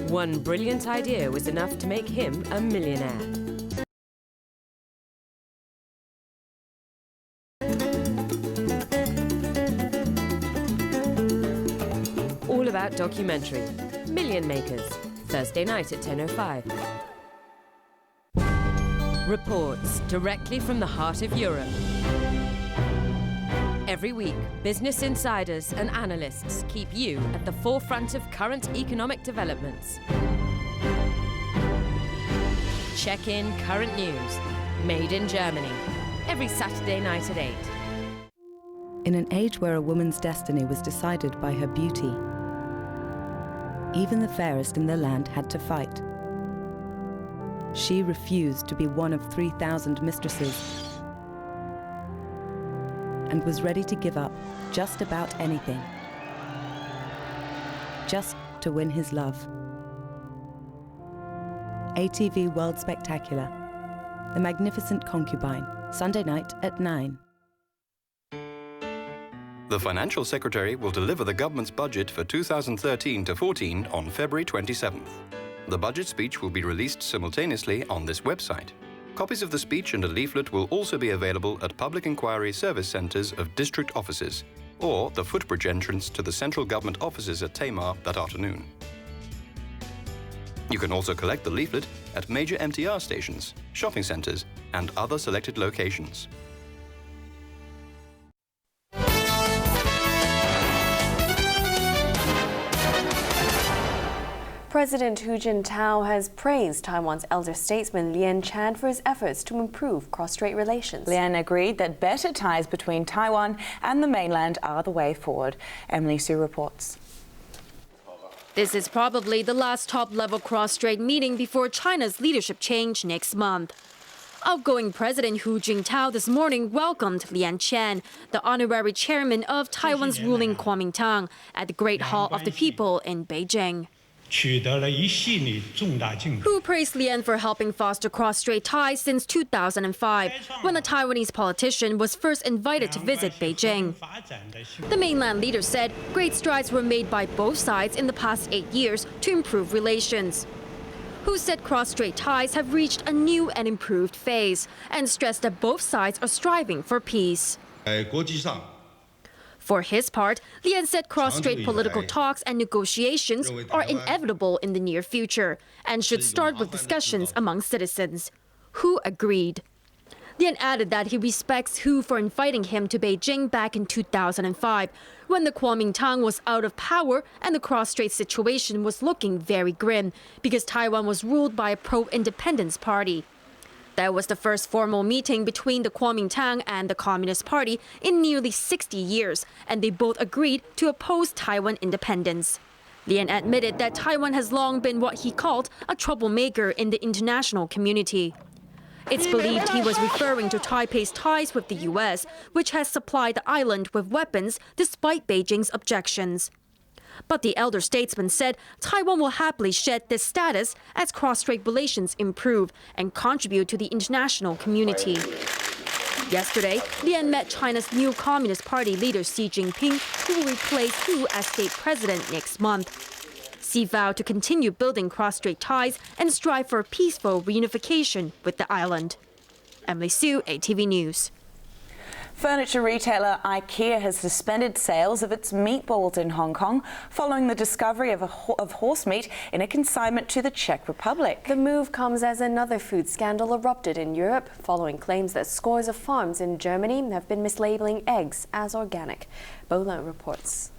One brilliant idea was enough to make him a millionaire. All About documentary, Million Makers, Thursday night at 10:05. Reports directly from the heart of Europe. Every week, business insiders and analysts keep you at the forefront of current economic developments. Check in current news, made in Germany, every Saturday night at 8. In an age where a woman's destiny was decided by her beauty, even the fairest in the land had to fight. She refused to be one of 3,000 mistresses and was ready to give up just about anything, just to win his love. ATV World Spectacular, The Magnificent Concubine, Sunday night at 9. The Financial Secretary will deliver the government's budget for 2013 to 14 on February 27th. The budget speech will be released simultaneously on this website. Copies of the speech and a leaflet will also be available at public inquiry service centres of district offices or the footbridge entrance to the central government offices at Tamar that afternoon. You can also collect the leaflet at major MTR stations, shopping centres and other selected locations. President Hu Jintao has praised Taiwan's elder statesman Lien Chan for his efforts to improve cross-strait relations. Lien agreed that better ties between Taiwan and the mainland are the way forward. Emily Sue reports. This is probably the last top-level cross-strait meeting before China's leadership change next month. Outgoing President Hu Jintao this morning welcomed Lien Chan, the honorary chairman of Taiwan's ruling Kuomintang, at the Great Hall of the People in Beijing. Hu praised Lien for helping foster cross-strait ties since 2005, when a Taiwanese politician was first invited to visit Beijing. The mainland leader said great strides were made by both sides in the past 8 years to improve relations. Hu said cross-strait ties have reached a new and improved phase, and stressed that both sides are striving for peace. For his part, Lien said cross-strait political talks and negotiations are inevitable in the near future and should start with discussions among citizens. Hu agreed. Lien added that he respects Hu for inviting him to Beijing back in 2005, when the Kuomintang was out of power and the cross-strait situation was looking very grim because Taiwan was ruled by a pro-independence party. That was the first formal meeting between the Kuomintang and the Communist Party in nearly 60 years, and they both agreed to oppose Taiwan independence. Lien admitted that Taiwan has long been what he called a troublemaker in the international community. It's believed he was referring to Taipei's ties with the U.S., which has supplied the island with weapons despite Beijing's objections. But the elder statesman said Taiwan will happily shed this status as cross-strait relations improve and contribute to the international community. Yesterday, Lien met China's new Communist Party leader Xi Jinping, who will replace Hu as state president next month. Xi vowed to continue building cross-strait ties and strive for peaceful reunification with the island. Emily Sue, ATV News. Furniture retailer IKEA has suspended sales of its meatballs in Hong Kong following the discovery of horse meat in a consignment to the Czech Republic. The move comes as another food scandal erupted in Europe following claims that scores of farms in Germany have been mislabeling eggs as organic. Bola reports.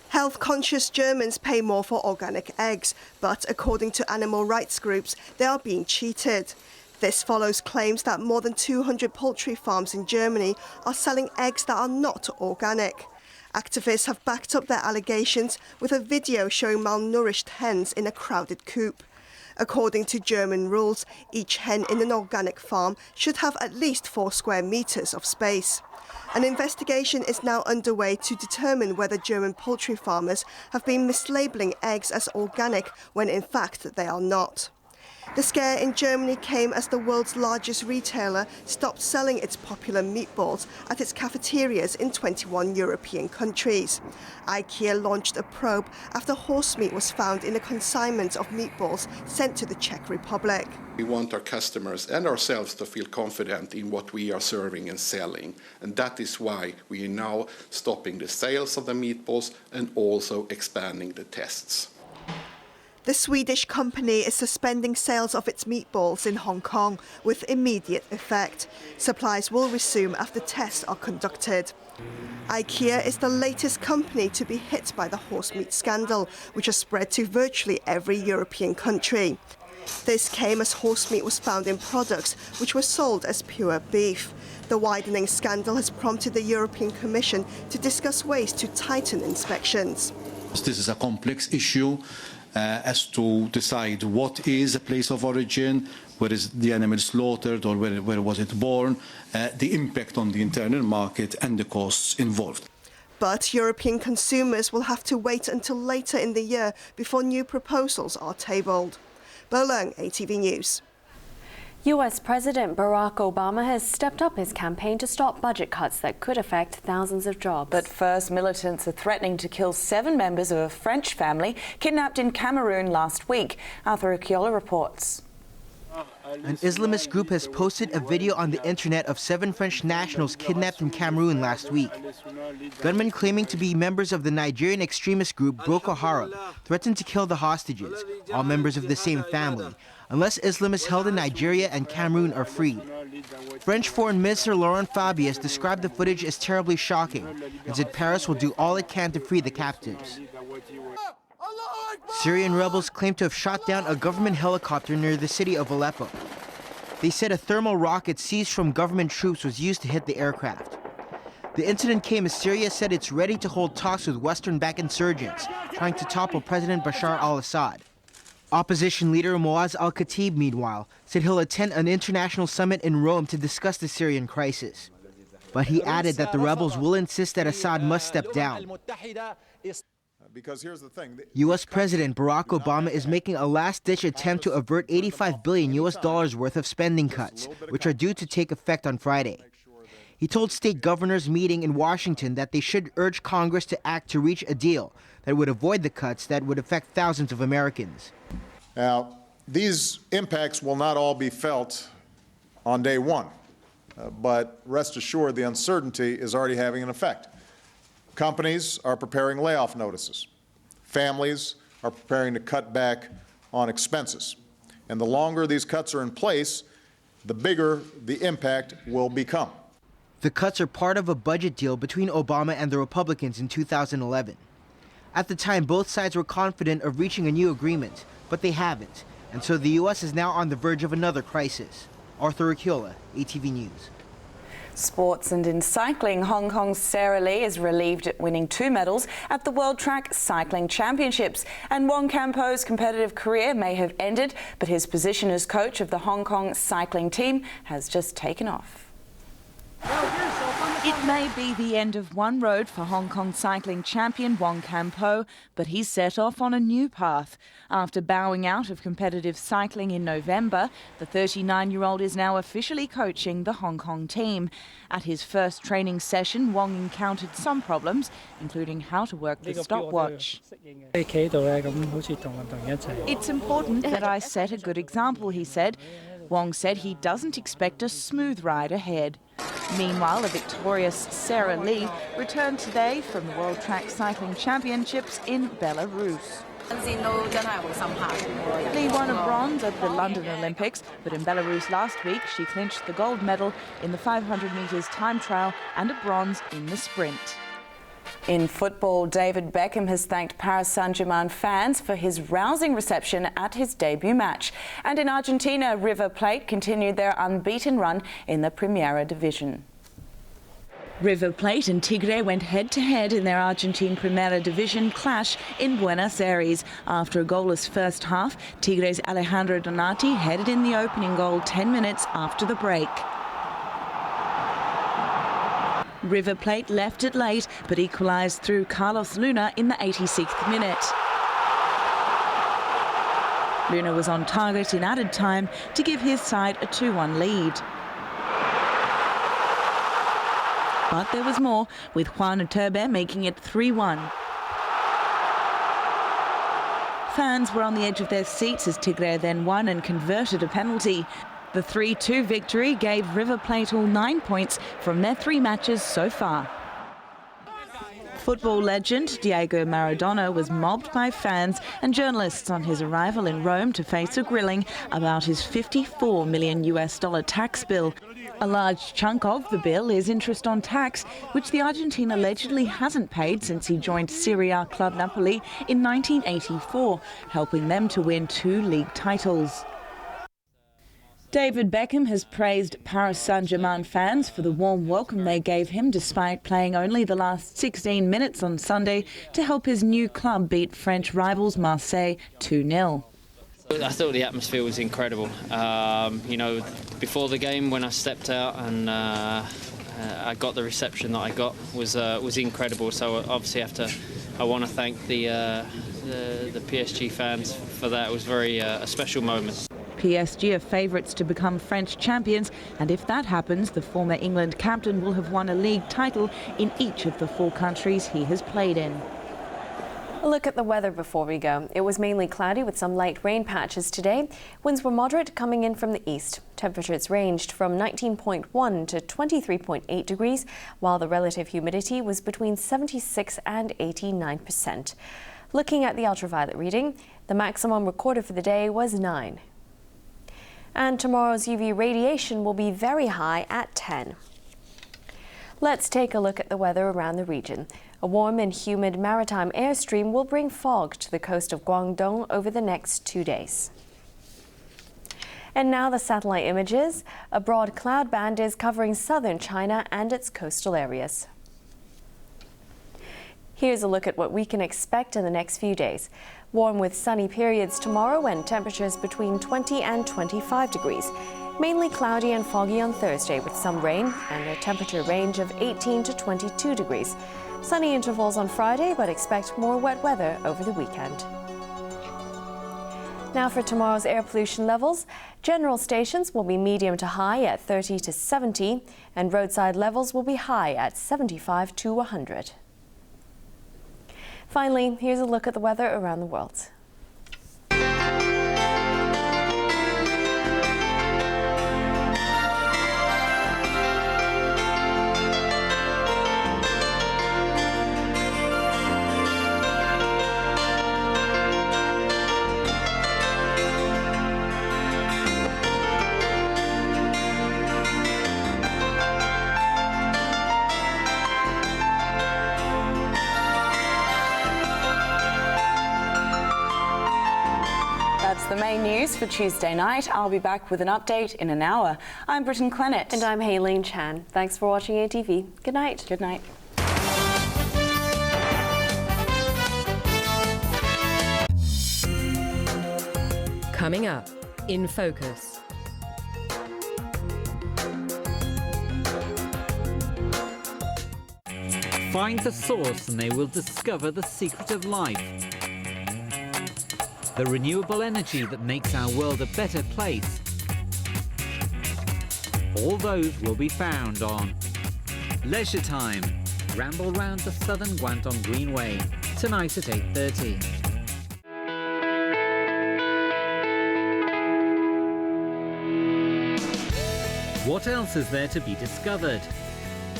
Health-conscious Germans pay more for organic eggs, but according to animal rights groups, they are being cheated. This follows claims that more than 200 poultry farms in Germany are selling eggs that are not organic. Activists have backed up their allegations with a video showing malnourished hens in a crowded coop. According to German rules, each hen in an organic farm should have at least 4 square meters of space. An investigation is now underway to determine whether German poultry farmers have been mislabeling eggs as organic when in fact they are not. The scare in Germany came as the world's largest retailer stopped selling its popular meatballs at its cafeterias in 21 European countries. IKEA launched a probe after horse meat was found in a consignment of meatballs sent to the Czech Republic. We want our customers and ourselves to feel confident in what we are serving and selling, and that is why we are now stopping the sales of the meatballs and also expanding the tests. The Swedish company is suspending sales of its meatballs in Hong Kong with immediate effect. Supplies will resume after tests are conducted. IKEA is the latest company to be hit by the horse meat scandal, which has spread to virtually every European country. This came as horse meat was found in products which were sold as pure beef. The widening scandal has prompted the European Commission to discuss ways to tighten inspections. This is a complex issue as to decide what is a place of origin, where is the animal slaughtered or where was it born, the impact on the internal market and the costs involved. But European consumers will have to wait until later in the year before new proposals are tabled. Bo Leung, ATV News. US President Barack Obama has stepped up his campaign to stop budget cuts that could affect thousands of jobs. But first, militants are threatening to kill 7 members of a French family kidnapped in Cameroon last week. Arthur Akiola reports. An Islamist group has posted a video on the internet of 7 French nationals kidnapped in Cameroon last week. Gunmen claiming to be members of the Nigerian extremist group Boko Haram threatened to kill the hostages, all members of the same family, unless Islamists held in Nigeria and Cameroon are freed. French Foreign Minister Laurent Fabius described the footage as terribly shocking and said Paris will do all it can to free the captives. Syrian rebels claim to have shot down a government helicopter near the city of Aleppo. They said a thermal rocket seized from government troops was used to hit the aircraft. The incident came as Syria said it's ready to hold talks with Western-backed insurgents trying to topple President Bashar al-Assad. Opposition leader Muaz al-Khatib, meanwhile, said he'll attend an international summit in Rome to discuss the Syrian crisis. But he added that the rebels will insist that Assad must step down. Because here's the thing. U.S. President Barack Obama is making a last-ditch attempt to avert $85 billion worth of spending cuts, which are due to take effect on Friday. He told state governors meeting in Washington that they should urge Congress to act to reach a deal that would avoid the cuts that would affect thousands of Americans. Now, these impacts will not all be felt on day one, but rest assured the uncertainty is already having an effect. Companies are preparing layoff notices. Families are preparing to cut back on expenses. And the longer these cuts are in place, the bigger the impact will become. The cuts are part of a budget deal between Obama and the Republicans in 2011. At the time, both sides were confident of reaching a new agreement, but they haven't. And so the U.S. is now on the verge of another crisis. Arthur Akiola, ATV News. Sports and in cycling, Hong Kong's Sarah Lee is relieved at winning 2 medals at the World Track Cycling Championships. And Wong Kam-po's competitive career may have ended, but his position as coach of the Hong Kong cycling team has just taken off. It may be the end of one road for Hong Kong cycling champion Wong Kam-po, but he's set off on a new path. After bowing out of competitive cycling in November, the 39-year-old is now officially coaching the Hong Kong team. At his first training session, Wong encountered some problems, including how to work the stopwatch. It's important that I set a good example, he said. Wong said he doesn't expect a smooth ride ahead. Meanwhile, the victorious Sarah Lee returned today from the World Track Cycling Championships in Belarus. Lee won a bronze at the London Olympics, but in Belarus last week she clinched the gold medal in the 500 metres time trial and a bronze in the sprint. In football, David Beckham has thanked Paris Saint-Germain fans for his rousing reception at his debut match. And in Argentina, River Plate continued their unbeaten run in the Primera Division. River Plate and Tigre went head-to-head in their Argentine Primera Division clash in Buenos Aires. After a goalless first half, Tigre's Alejandro Donati headed in the opening goal 10 minutes after the break. River Plate left it late, but equalised through Carlos Luna in the 86th minute. Luna was on target in added time to give his side a 2-1 lead. But there was more, with Juan Iturbe making it 3-1. Fans were on the edge of their seats as Tigre then won and converted a penalty. The 3-2 victory gave River Plate all 9 points from their 3 matches so far. Football legend Diego Maradona was mobbed by fans and journalists on his arrival in Rome to face a grilling about his $54 million tax bill. A large chunk of the bill is interest on tax, which the Argentine allegedly hasn't paid since he joined Serie A club Napoli in 1984, helping them to win 2 league titles. David Beckham has praised Paris Saint-Germain fans for the warm welcome they gave him despite playing only the last 16 minutes on Sunday to help his new club beat French rivals Marseille 2-0. I thought the atmosphere was incredible. You know, before the game when I stepped out and I got the reception that I got was incredible. So obviously I want to thank the PSG fans for that. It was very a special moment. PSG are favourites to become French champions, and if that happens, the former England captain will have won a league title in each of the 4 countries he has played in. A look at the weather before we go. It was mainly cloudy with some light rain patches today. Winds were moderate coming in from the east. Temperatures ranged from 19.1 to 23.8 degrees, while the relative humidity was between 76 and 89%. Looking at the ultraviolet reading, the maximum recorded for the day was 9. And tomorrow's UV radiation will be very high at 10. Let's take a look at the weather around the region. A warm and humid maritime airstream will bring fog to the coast of Guangdong over the next 2 days. And now the satellite images. A broad cloud band is covering southern China and its coastal areas. Here's a look at what we can expect in the next few days. Warm with sunny periods tomorrow and temperatures between 20 and 25 degrees. Mainly cloudy and foggy on Thursday with some rain and a temperature range of 18 to 22 degrees. Sunny intervals on Friday, but expect more wet weather over the weekend. Now for tomorrow's air pollution levels. General stations will be medium to high at 30 to 70, and roadside levels will be high at 75 to 100. Finally, here's a look at the weather around the world. That's the main news for Tuesday night. I'll be back with an update in an hour. I'm Britton Clennett. And I'm HEYLING Chan. Thanks for watching ATV. Good night. Good night. Coming up, In Focus. Find the source and they will discover the secret of life. The renewable energy that makes our world a better place. All those will be found on Leisure Time. Ramble round the southern Guangdong Greenway, tonight at 8:30. What else is there to be discovered?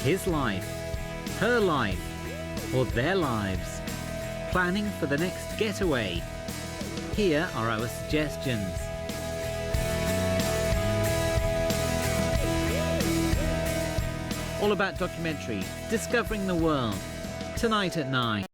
His life, her life, or their lives? Planning for the next getaway? Here are our suggestions. All about documentary, Discovering the World, tonight at 9.